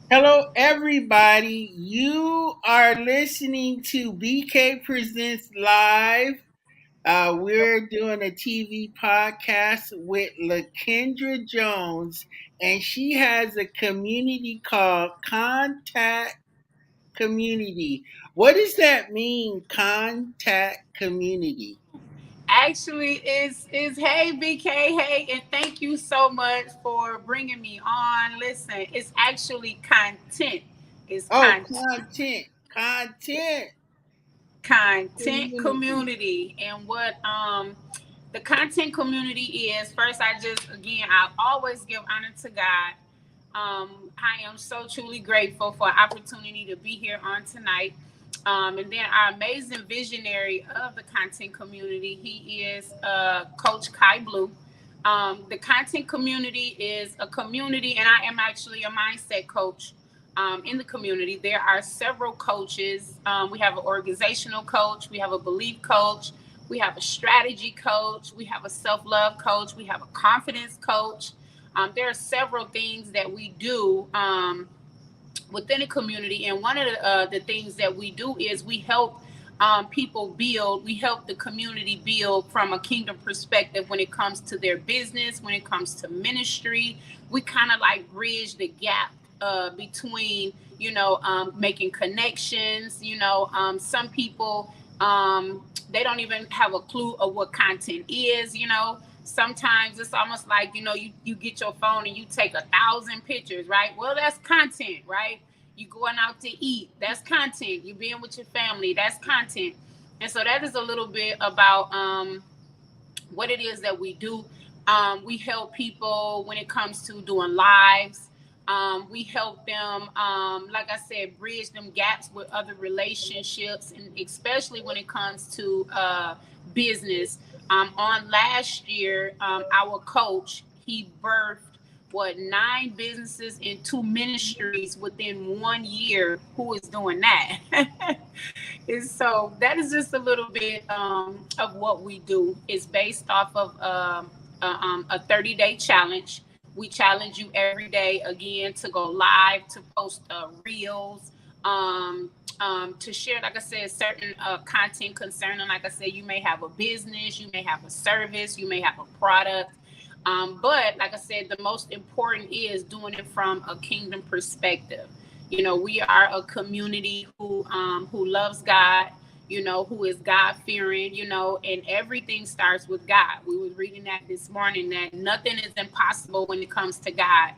Hello, everybody. You are listening to BK Presents Live. We're doing a TV podcast with Lakendra Jones, and she has a community called Contact Community. What does that mean, Contact Community? Actually, is hey BK, hey, and thank you so much for bringing me on. Listen, it's actually content. It's Oh, content, content content community. community, and what the content community is. First, I always give honor to God. I am so truly grateful for an opportunity to be here on tonight. And then our amazing visionary of the content community, he is Coach Kai Blue. The content community is a community, and I am actually a mindset coach in the community. There are several coaches. We have an organizational coach, we have a belief coach, we have a strategy coach, we have a self love coach, we have a confidence coach. There are several things that we do within the community, and one of the things that we do is we help people build. We help the community build from a kingdom perspective when it comes to their business, when it comes to ministry. We kind of like bridge the gap between making connections. Some people they don't even have a clue of what content is. Sometimes it's almost like you get your phone and you take 1,000 pictures, right? Well, that's content, right? You going out to eat, that's content. You being with your family, that's content. And so that is a little bit about what it is that we do. We help people when it comes to doing lives. We help them, like I said, bridge them gaps with other relationships, and especially when it comes to business. On last year, our coach, he birthed what 9 businesses and 2 ministries within 1 year. Who is doing that? And so that is just a little bit of what we do. It's based off of a 30-day challenge. We challenge you every day again to go live, to post reels, to share, like I said, certain content concerning, like I said, you may have a business, you may have a service, you may have a product. But like I said, the most important is doing it from a kingdom perspective. We are a community who loves God, who is God fearing, and everything starts with God. We were reading that this morning, that nothing is impossible when it comes to God.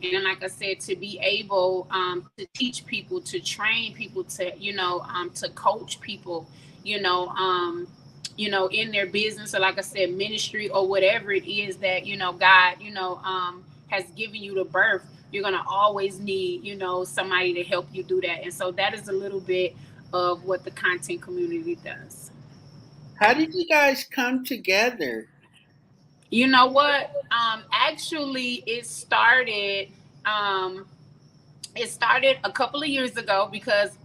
And like I said, to be able to teach people, to train people, to coach people, you know, um, in their business, or like I said, ministry, or whatever it is that God, has given you to birth. You're gonna always need, somebody to help you do that. And so that is a little bit of what the content community does. How did you guys come together? You know what? Actually, Um, it started a couple of years ago because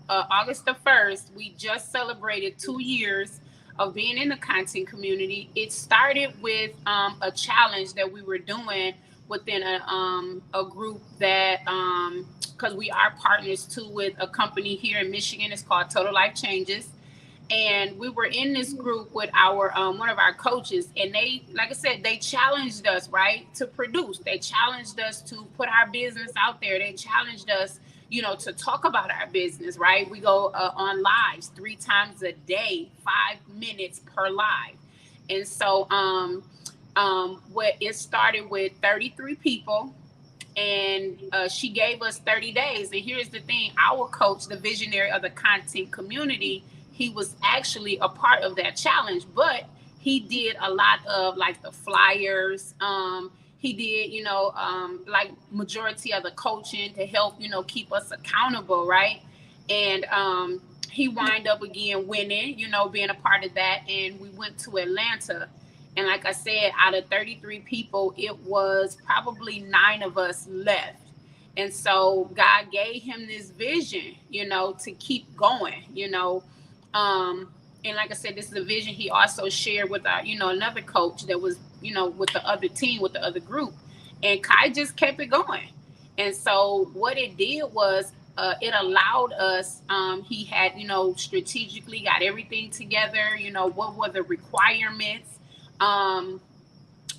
August the 1st, we just celebrated 2 years of being in the content community. It started with a challenge that we were doing within a group that, because we are partners too with a company here in Michigan. It's called Total Life Changes. And we were in this group with our one of our coaches, and they, like I said, they challenged us, right, to produce. They challenged us to put our business out there. They challenged us, to talk about our business, right? We go on lives 3 times a day, 5 minutes per live. And so what it started with 33 people, and she gave us 30 days. And here's the thing: our coach, the visionary of the content community, he was actually a part of that challenge, but he did a lot of like the flyers. He did, like majority of the coaching to help, keep us accountable, right? And he wind up again winning, being a part of that. And we went to Atlanta. And like I said, out of 33 people, it was probably 9 of us left. And so God gave him this vision, to keep going, um, and like I said, this is a vision he also shared with our, another coach that was, with the other team, with the other group. And Kai just kept it going. And so what it did was it allowed us, he had, strategically got everything together, what were the requirements, um,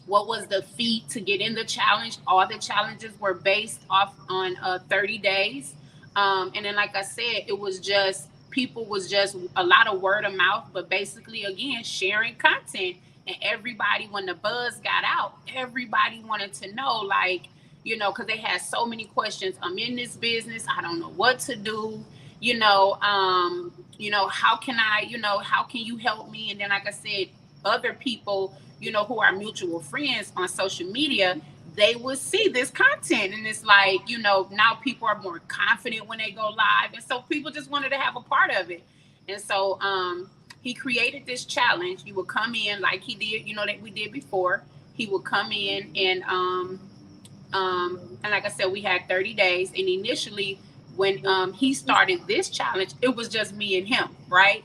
what was the fee to get in the challenge. All the challenges were based off on 30 days. And then, like I said, it was just people was just a lot of word of mouth, but basically, again, sharing content. And everybody, when the buzz got out, everybody wanted to know, like, because they had so many questions. I'm in this business, I don't know what to do. How can I, how can you help me? And then, like I said, other people, who are mutual friends on social media, they will see this content. And it's like, now people are more confident when they go live. And so people just wanted to have a part of it. And so he created this challenge. You would come in like he did, that we did before. He would come in and like I said, we had 30 days. And initially, when he started this challenge, it was just me and him, right?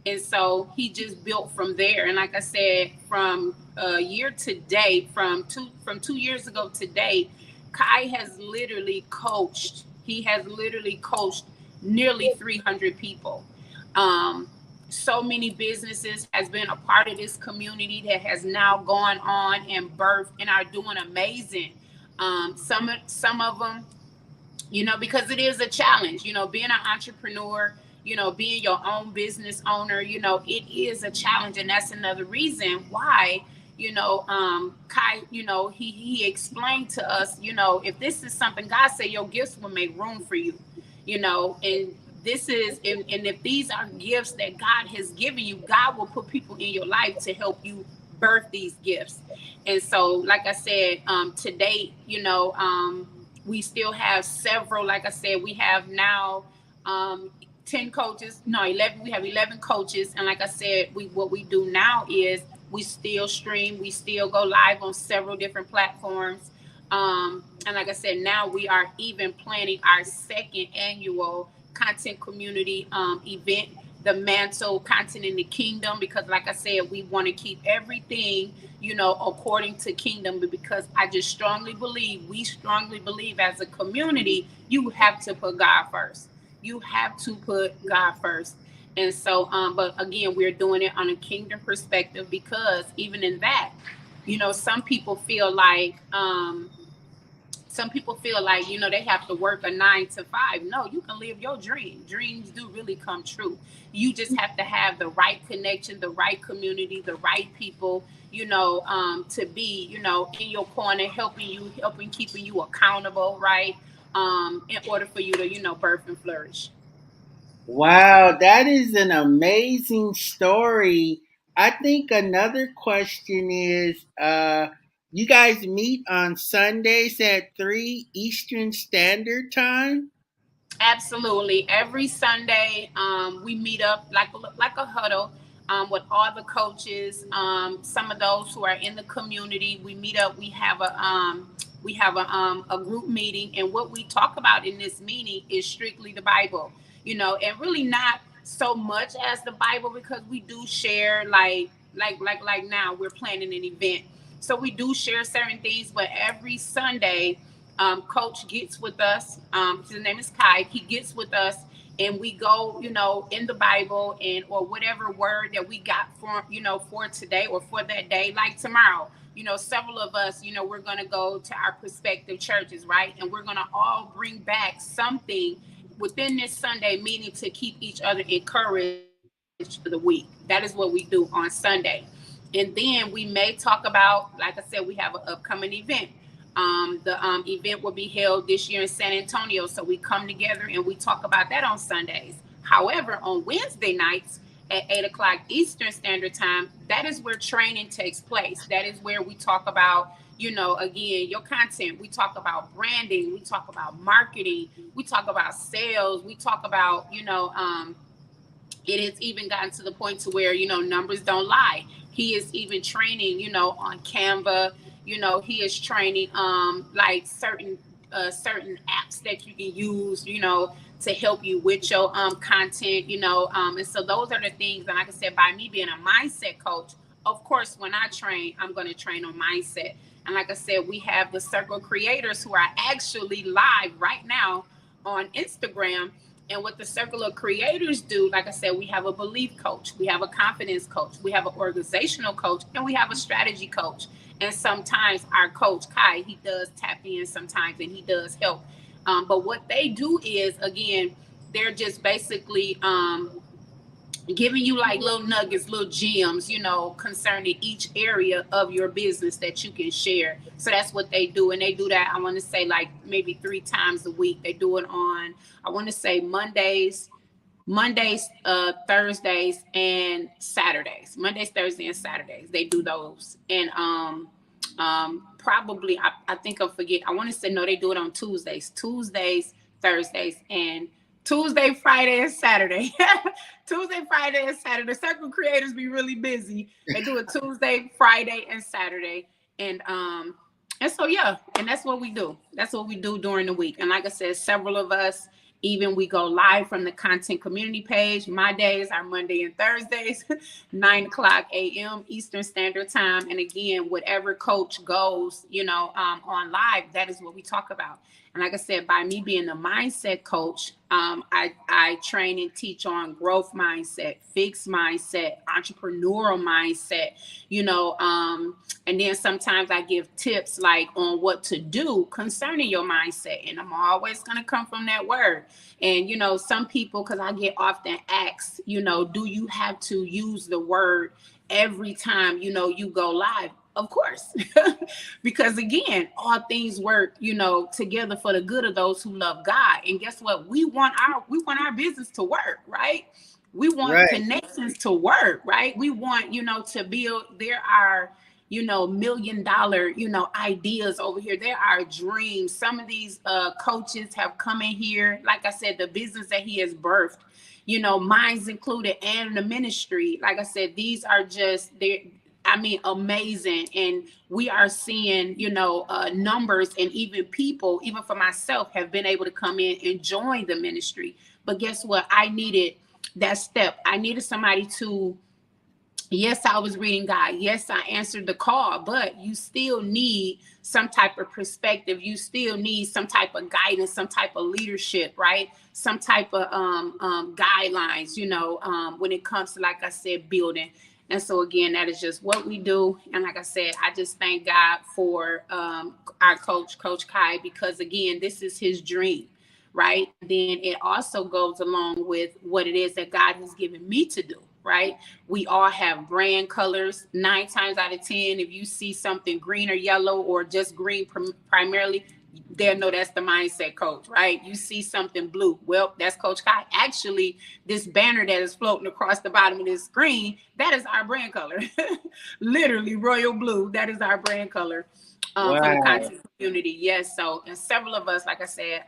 And so he just built from there. And like I said, from year to date, from 2 years ago to date, Kai has literally coached. He has literally coached nearly 300 people. Um, so many businesses has been a part of this community that has now gone on and birthed and are doing amazing. Some of them, because it is a challenge, being an entrepreneur, being your own business owner, it is a challenge. And that's another reason why, Kai, he explained to us, if this is something God said, your gifts will make room for you, and this is, and if these are gifts that God has given you, God will put people in your life to help you birth these gifts. And so, like I said, to date, we still have several. Like I said, we have now 10 coaches, no, 11. We have 11 coaches. And like I said, what we do now is we still stream, we still go live on several different platforms. And like I said, now we are even planning our second annual content community event, the mantle content in the kingdom, because like I said, we want to keep everything, according to kingdom. But because I just strongly believe, we strongly believe as a community, you have to put God first. You have to put God first. And so, but again, we're doing it on a kingdom perspective, because even in that, some people feel like, they have to work a 9 to 5. No, you can live your dream. Dreams do really come true. You just have to have the right connection, the right community, the right people, to be, in your corner, helping, keeping you accountable, right? In order for you to, birth and flourish. Wow, that is an amazing story. I think another question is you guys meet on Sundays at 3 Eastern Standard Time? Absolutely. Every Sunday, we meet up like a huddle with all the coaches. Some of those who are in the community, we meet up. We have a group meeting, and what we talk about in this meeting is strictly the Bible. And really not so much as the Bible, because we do share, like now we're planning an event, so we do share certain things. But every Sunday, coach gets with us. His name is Kai. He gets with us, and we go, in the Bible, and or whatever word that we got for today or for that day. Like tomorrow, several of us, we're gonna go to our prospective churches, right? And we're gonna all bring back something within this Sunday meeting to keep each other encouraged for the week. That is what we do on Sunday. And then we may talk about, like I said, we have an upcoming event. The event will be held this year in San Antonio. So we come together and we talk about that on Sundays. However, on Wednesday nights at 8 o'clock Eastern Standard Time, that is where training takes place. That is where we talk about, again, your content. We talk about branding. We talk about marketing. We talk about sales. We talk about, it has even gotten to the point to where, numbers don't lie. He is even training, on Canva. He is training like certain apps that you can use, to help you with your content, and so those are the things. And like I said, by me being a mindset coach, of course, when I train, I'm going to train on mindset. And like I said, we have the circle creators who are actually live right now on Instagram. And what the circle of creators do, like I said, we have a belief coach, we have a confidence coach, we have an organizational coach, and we have a strategy coach. And sometimes our coach Kai, he does tap in sometimes, and he does help. But what they do is, again, they're just basically giving you like little nuggets, little gems, concerning each area of your business that you can share. So that's what they do. And they do that, I want to say, like maybe 3 times a week. They do it on, I want to say, Mondays, Thursdays, and Saturdays. Mondays, Thursdays, and Saturdays. They do those. And probably, I think I forget. I want to say, no, they do it on Tuesdays, Thursdays, and Tuesday, Friday, and Saturday. Tuesday, Friday, and Saturday. Circle creators be really busy. They do it Tuesday, Friday, and Saturday. And so, yeah, and that's what we do. That's what we do during the week. And like I said, several of us, even we go live from the content community page. My days are Monday and Thursdays, 9 o'clock a.m. Eastern Standard Time. And again, whatever coach goes, on live, that is what we talk about. And like I said, by me being a mindset coach, I train and teach on growth mindset, fixed mindset, entrepreneurial mindset, and then sometimes I give tips like on what to do concerning your mindset. And I'm always going to come from that word. And, some people, because I get often asked, do you have to use the word every time, you go live? Of course, because again, all things work, together for the good of those who love God. And guess what? We want our business to work, right? We want connections to work, right? We want, to build. There are, $1 million, ideas over here. There are dreams. Some of these coaches have come in here. Like I said, the business that he has birthed, mine's included, and the ministry. Like I said, these are just amazing. And we are seeing, numbers, and even people, even for myself, have been able to come in and join the ministry. But guess what? I needed that step. I needed somebody to, yes, I was reading God. Yes, I answered the call, but you still need some type of perspective. You still need some type of guidance, some type of leadership, right? Some type of guidelines, when it comes to, like I said, building. And so again, that is just what we do. And like I said, I just thank God for our coach, Coach Kai, because again, this is his dream, right? And then it also goes along with what it is that God has given me to do, right? We all have brand colors. 9 times out of 10, if you see something green or yellow or just green primarily, they'll know that's the mindset coach, right? You see something blue, well, that's Coach Kai. Actually, this banner that is floating across the bottom of this screen, that is our brand color. Literally royal blue, that is our brand color for the content community. Yes, so, and several of us, like I said,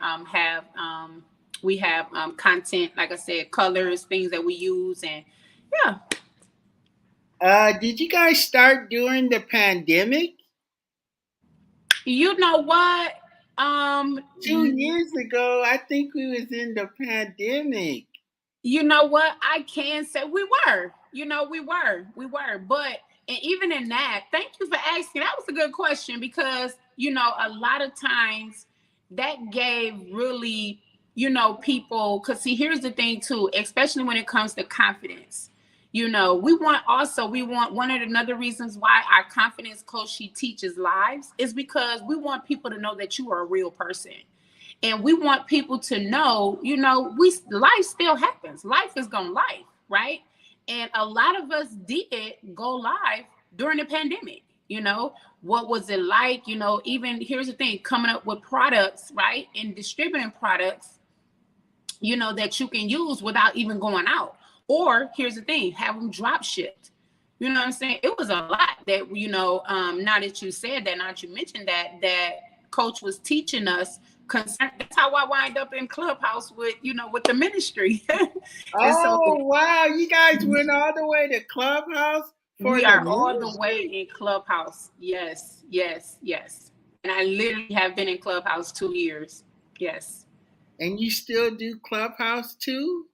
we have content, like I said, colors, things that we use. And yeah. Did you guys start during the pandemic? You know what? 2 years ago, I think we was in the pandemic. You know what? I can say we were. We were. But, and even in that, thank you for asking. That was a good question, because, a lot of times that gave really, people, because see, here's the thing too, especially when it comes to confidence. We want one of another reasons why our confidence coach, she teaches lives, is because we want people to know that you are a real person. And we want people to know, life still happens. Life is gonna life, right? And a lot of us did go live during the pandemic. What was it like? Even here's the thing, coming up with products, right? And distributing products, that you can use without even going out. Or here's the thing, have them drop shipped. You know what I'm saying? It was a lot that, now that you said that, now that you mentioned that coach was teaching us. That's how I wind up in Clubhouse with the ministry. Wow, you guys went all the way to Clubhouse for we the are ministry? all the way in Clubhouse. Yes. And I literally have been in Clubhouse 2 years. Yes. And you still do Clubhouse too?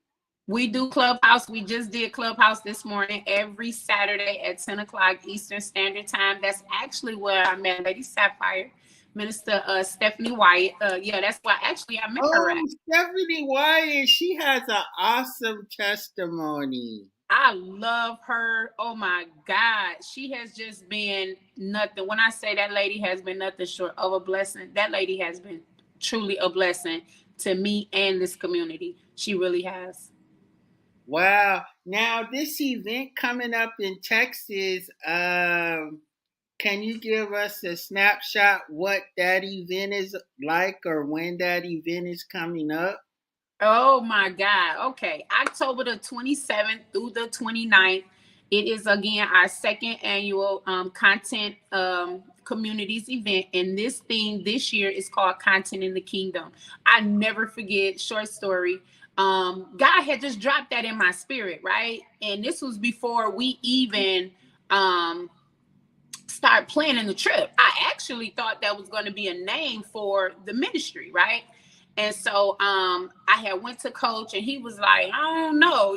We do Clubhouse. We just did Clubhouse this morning every Saturday at 10 o'clock Eastern Standard Time. That's actually where I met Lady Sapphire, Minister Stephanie Wyatt. Yeah, that's why actually I met her at. Oh, Stephanie Wyatt, she has an awesome testimony. I love her. Oh my God. She has just been nothing. When I say that lady has been nothing short of a blessing, that lady has been truly a blessing to me and this community. She really has. Wow. Now, this event coming up in Texas, can you give us a snapshot what that event is like or when that event is coming up? Oh my God. Okay. October the 27th through the 29th. It is again our second annual content communities event. And this theme this year is called Content in the Kingdom. I never forget, short story. God had just dropped that in my spirit, right? And this was before we even um start planning the trip. I actually thought that was going to be a name for the ministry, right? And so I had went to coach and he was like, I don't know,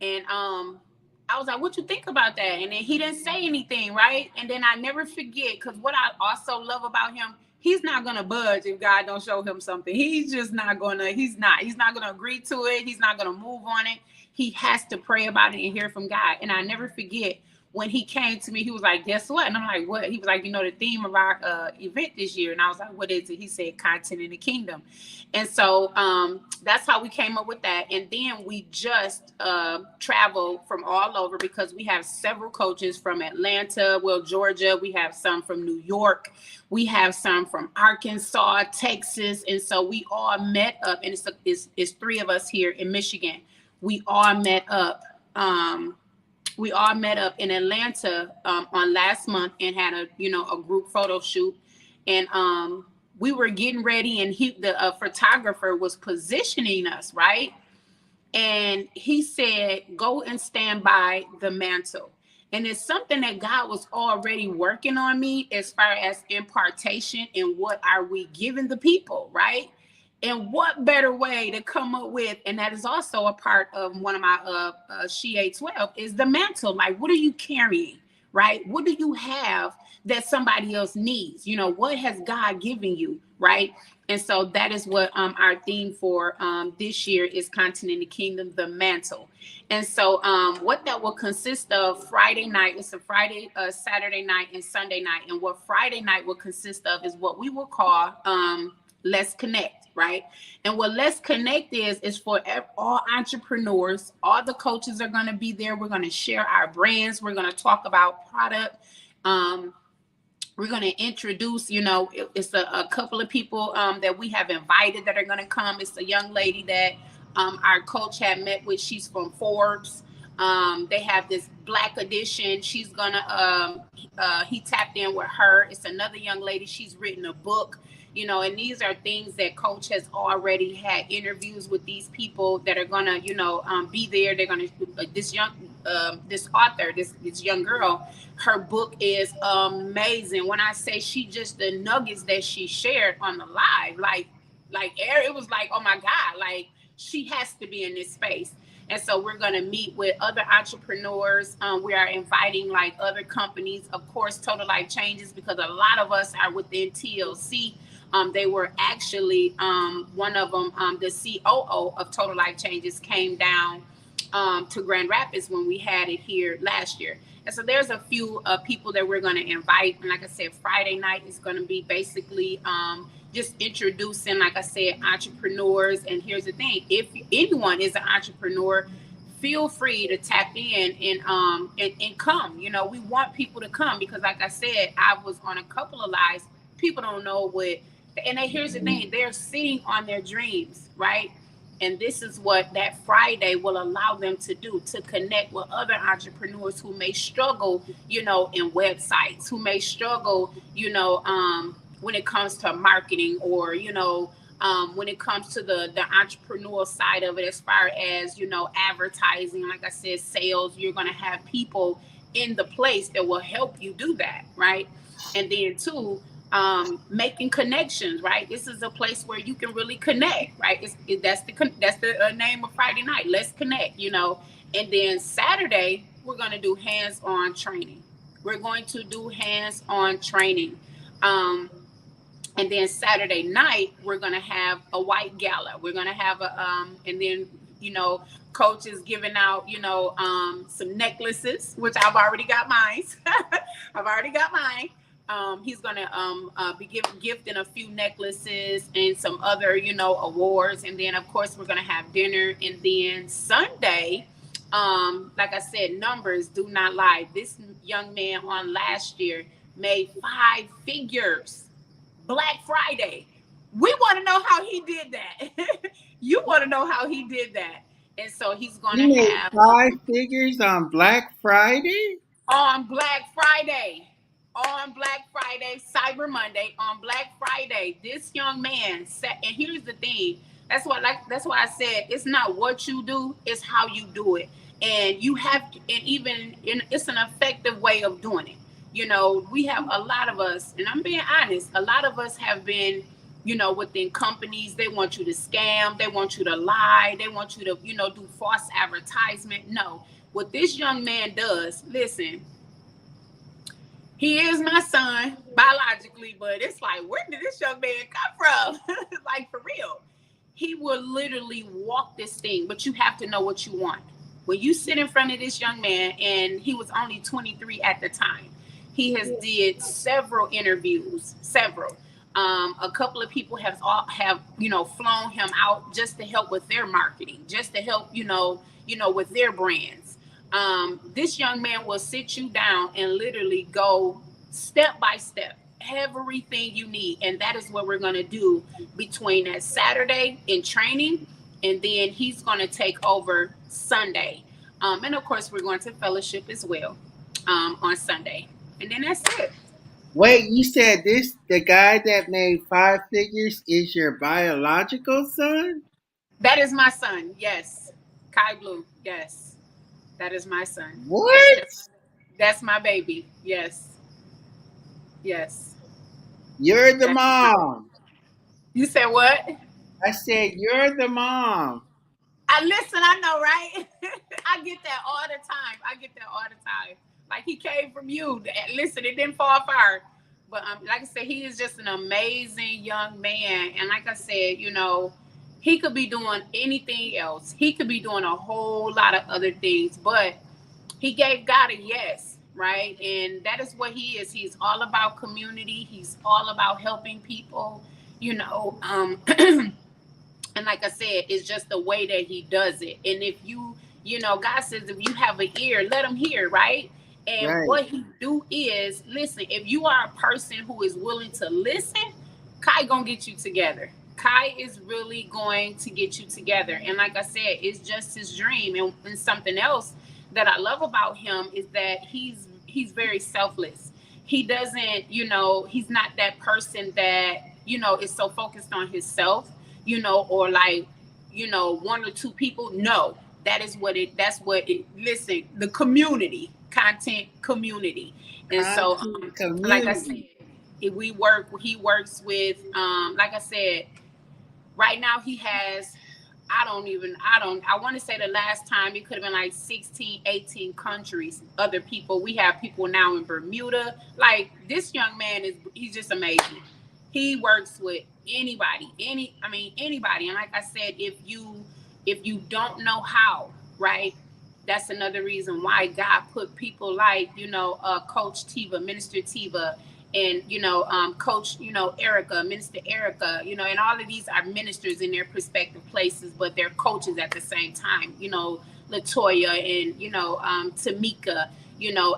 And I was like, what you think about that? And then he didn't say anything, right? And then I never forget, because what I also love about him, he's not gonna budge if God don't show him something. He's just not gonna, he's not gonna agree to it, he's not gonna move on it. He has to pray about it and hear from God. And I never forget when he came to me, he was like, guess what? And I'm like, what? He was like, the theme of our event this year. And I was like, what is it? He said, content in the kingdom. And so that's how we came up with that. And then we just traveled from all over because we have several coaches from Atlanta, Georgia. We have some from New York. We have some from Arkansas, Texas. And so we all met up. And it's three of us here in Michigan. We all met up. We all met up in Atlanta on last month and had a group photo shoot, and we were getting ready, and the photographer was positioning us, right, and he said, "Go and stand by the mantle." And it's something that God was already working on me as far as impartation and what are we giving the people, right? And what better way to come up with, and that is also a part of one of my She 12, is the mantle. Like, what are you carrying, right? What do you have that somebody else needs? What has God given you, right? And so that is what our theme for this year is: content in the kingdom, the mantle. And so what that will consist of Friday night, it's a Friday, Saturday night, and Sunday night. And what Friday night will consist of is what we will call Let's Connect, right? And what Let's Connect is for all entrepreneurs. All the coaches are going to be there. We're going to share our brands. We're going to talk about product. We're going to introduce, it's a couple of people that we have invited that are going to come. It's a young lady that our coach had met with. She's from Forbes. They have this Black edition. She's gonna he tapped in with her. It's another young lady. She's written a book, and these are things that coach has already had interviews with these people that are gonna, be there. They're gonna this author, this young girl, her book is amazing. When I say the nuggets that she shared on the live, like it was like, oh my God, like she has to be in this space. And so we're going to meet with other entrepreneurs. We are inviting like other companies, of course, Total Life Changes, because a lot of us are within TLC. They were actually one of them, the COO of Total Life Changes came down to Grand Rapids when we had it here last year. And so there's a few people that we're going to invite. And like I said, Friday night is going to be basically just introducing, like I said, entrepreneurs. And here's the thing: if anyone is an entrepreneur, feel free to tap in and come. We want people to come because, like I said, I was on a couple of lives. People don't know what, and here's the thing: they're sitting on their dreams, right? And this is what that Friday will allow them to do, to connect with other entrepreneurs who may struggle, in websites, who may struggle, when it comes to marketing, or, when it comes to the entrepreneurial side of it, as far as, advertising, like I said, sales. You're going to have people in the place that will help you do that, right? And then too, Making connections, right? This is a place where you can really connect, right? That's the name of Friday night. Let's connect, And then Saturday we're going to do hands-on training. We're going to do hands-on training. Um, and then Saturday night we're gonna have a white gala. We're gonna have and then coach is giving out some necklaces, which I've already got mine. I've already got mine. He's gonna be gifting a few necklaces and some other awards, and then of course we're gonna have dinner, and then Sunday. Like I said, numbers do not lie. This young man on last year made 5 figures. Black Friday. We want to know how he did that. You want to know how he did that. And so he's going to You made have 5 figures on Black Friday? on Black Friday. On Black Friday, Cyber Monday, on Black Friday, this young man said, and here's the thing. That's why I said it's not what you do, it's how you do it. And you have to, and even it's an effective way of doing it. We have a lot of us, and I'm being honest, a lot of us have been, within companies. They want you to scam, they want you to lie, they want you to, do false advertisement. No, what this young man does, listen, he is my son biologically, but it's like, where did this young man come from? Like, for real. He will literally walk this thing, but you have to know what you want. When you sit in front of this young man, and he was only 23 at the time, he has did several interviews, several. A couple of people have flown him out just to help with their marketing, just to help with their brands. This young man will sit you down and literally go step by step, everything you need, and that is what we're going to do between that Saturday in training, and then he's going to take over Sunday, and of course we're going to fellowship as well on Sunday. And then that's it. Wait, you said the guy that made 5 figures is your biological son? That is my son. Yes. Kai Blue. Yes. That is my son. Yes. What? That's my baby. Yes. Yes. You're the mom. You said what? I said you're the mom. I listen, I know, right? I get that all the time. Like, he came from you. Listen, it didn't fall far. But like I said, he is just an amazing young man. And like I said, he could be doing anything else. He could be doing a whole lot of other things. But he gave God a yes, right? And that is what he is. He's all about community. He's all about helping people, and like I said, it's just the way that he does it. And if God says, if you have an ear, let him hear, right? And right. What he do is, listen, if you are a person who is willing to listen, Kai gonna get you together. Kai is really going to get you together. And like I said, it's just his dream. And something else that I love about him is that he's very selfless. He doesn't, he's not that person that, is so focused on himself, or like, one or two people. No, that's what it, listen, the community, content community. And so, like I said, he works with, like I said, right now he has, I want to say the last time it could have been like 16, 18 countries, other people. We have people now in Bermuda. Like, this young man he's just amazing. He works with anybody. And like I said, if you don't know how, right, that's another reason why God put people like, Coach Tiva, Minister Tiva, and, Coach, Erica, Minister Erica, and all of these are ministers in their respective places, but they're coaches at the same time, Latoya and, Tamika,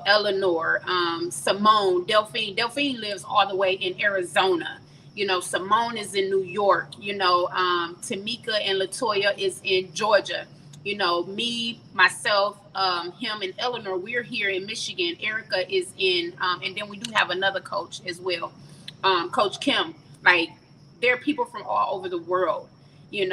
Eleanor, Simone, Delphine. Delphine lives all the way in Arizona. Simone is in New York. Tamika and Latoya is in Georgia. Me, myself, him, and Eleanor, we're here in Michigan. Erica is in, and then we do have another coach as well, Coach Kim. Like, there are people from all over the world, and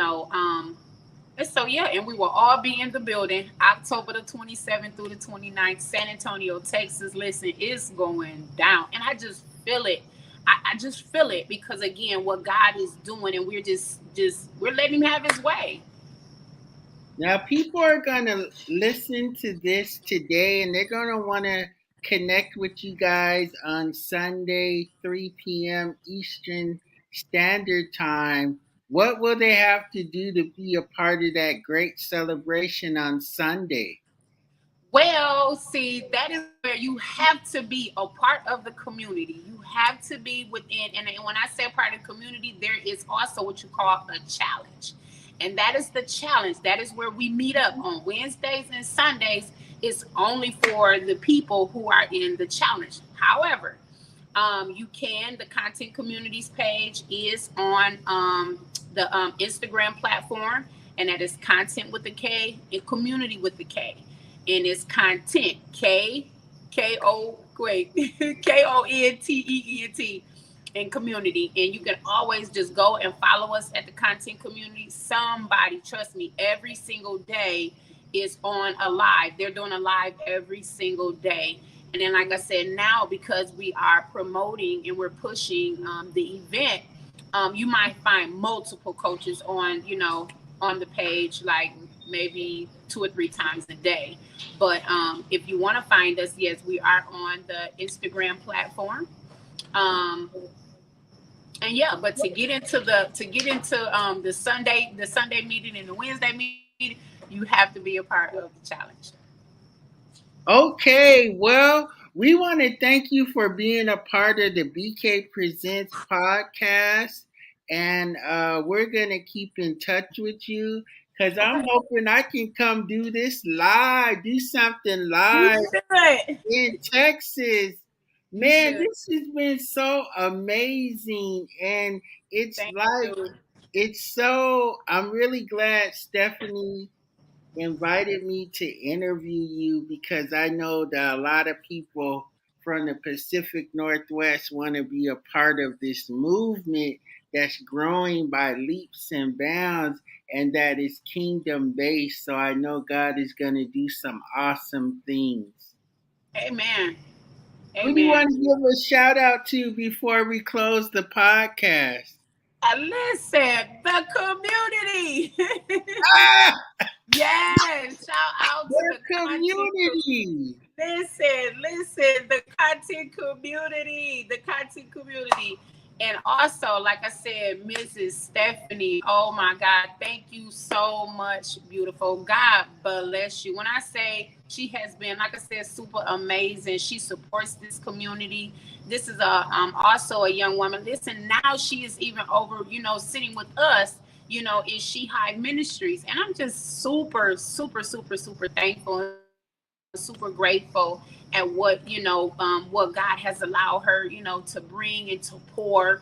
so, yeah, and we will all be in the building October the 27th through the 29th, San Antonio, Texas. Listen, it's going down, and I just feel it. I just feel it because again, what God is doing, and we're just we're letting Him have His way. Now, people are going to listen to this today and they're going to want to connect with you guys on Sunday, 3 p.m. Eastern Standard Time. What will they have to do to be a part of that great celebration on Sunday? Well, see, that is where you have to be a part of the community. You have to be within, and when I say part of the community, there is also what you call a challenge. And that is the challenge. That is where we meet up on Wednesdays and Sundays. It's only for the people who are in the challenge. However, you can, the Content Communities page is on the Instagram platform, and that is Content with the K and Community with the K. And it's Content, wait, Kontent, and Community. And you can always just go and follow us at the Content Community. Somebody, trust me, every single day is on a live. They're doing a live every single day. And then, like I said, now because we are promoting and we're pushing the event, you might find multiple coaches on, on the page, like maybe 2 or 3 times a day. But if you want to find us, yes, we are on the Instagram platform. Um, and yeah, but to get into the Sunday meeting and the Wednesday meeting, you have to be a part of the challenge. Okay, well, we want to thank you for being a part of the BK Presents podcast. And we're going to keep in touch with you because I'm Okay, hoping I can come do this live, do something you live should. in Texas. You Man, should. this has been so amazing. And it's Thank like, you. I'm really glad Stephanie invited me to interview you because I know that a lot of people from the Pacific Northwest want to be a part of this movement that's growing by leaps and bounds and that is kingdom based. So I know God is going to do some awesome things. Amen. Who do you Amen. want to give a shout out to before we close the podcast? Listen, the community. Ah, Yes, shout out to their the content. community. Listen, the content community, And also, like I said, Mrs. Stephanie, oh my God, thank you so much, beautiful. God bless you. When I say she has been, like I said, super amazing, she supports this community. This is also a young woman. Listen, now she is even over, sitting with us, in She High Ministries. And I'm just super, super, super, super thankful and super grateful at what God has allowed her, to bring and to pour,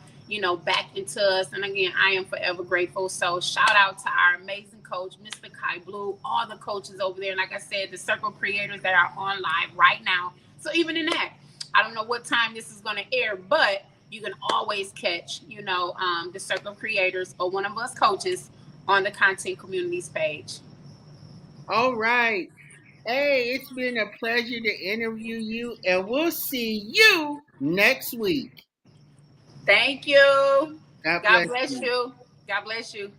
back into us. And again, I am forever grateful. So shout out to our amazing coach, Mr. Kai Blue, all the coaches over there. And like I said, the circle creators that are on live right now. So even in that, I don't know what time this is going to air, but you can always catch, the circle creators or one of us coaches on the content communities page. All right. Hey, it's been a pleasure to interview you, and we'll see you next week. Thank you. God God bless bless you. you. God bless you.